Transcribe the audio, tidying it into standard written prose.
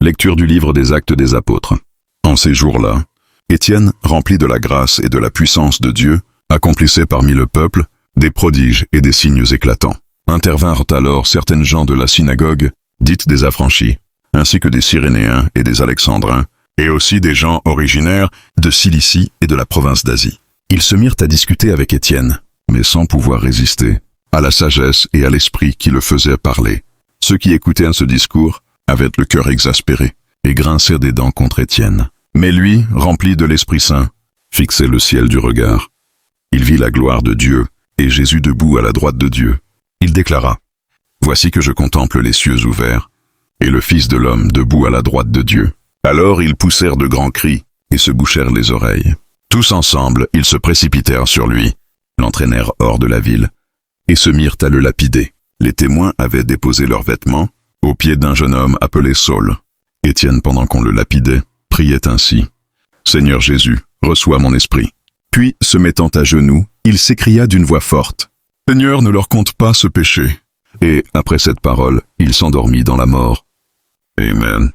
Lecture du livre des Actes des Apôtres. En ces jours-là, Étienne, rempli de la grâce et de la puissance de Dieu, accomplissait parmi le peuple des prodiges et des signes éclatants. Intervinrent alors certaines gens de la synagogue, dites des affranchis, ainsi que des Cyrénéens et des Alexandrins, et aussi des gens originaires de Cilicie et de la province d'Asie. Ils se mirent à discuter avec Étienne, mais sans pouvoir résister à la sagesse et à l'esprit qui le faisait parler. Ceux qui écoutaient ce discours avaient le cœur exaspéré et grinçaient des dents contre Étienne. Mais lui, rempli de l'Esprit Saint, fixait le ciel du regard. Il vit la gloire de Dieu et Jésus debout à la droite de Dieu. Il déclara: « Voici que je contemple les cieux ouverts et le Fils de l'homme debout à la droite de Dieu. » Alors ils poussèrent de grands cris et se bouchèrent les oreilles. Tous ensemble, ils se précipitèrent sur lui, l'entraînèrent hors de la ville et se mirent à le lapider. Les témoins avaient déposé leurs vêtements aux pieds d'un jeune homme appelé Saul. Étienne, pendant qu'on le lapidait, priait ainsi: « Seigneur Jésus, reçois mon esprit. » Puis, se mettant à genoux, il s'écria d'une voix forte: « Seigneur, ne leur compte pas ce péché. » Et, après cette parole, il s'endormit dans la mort. Amen.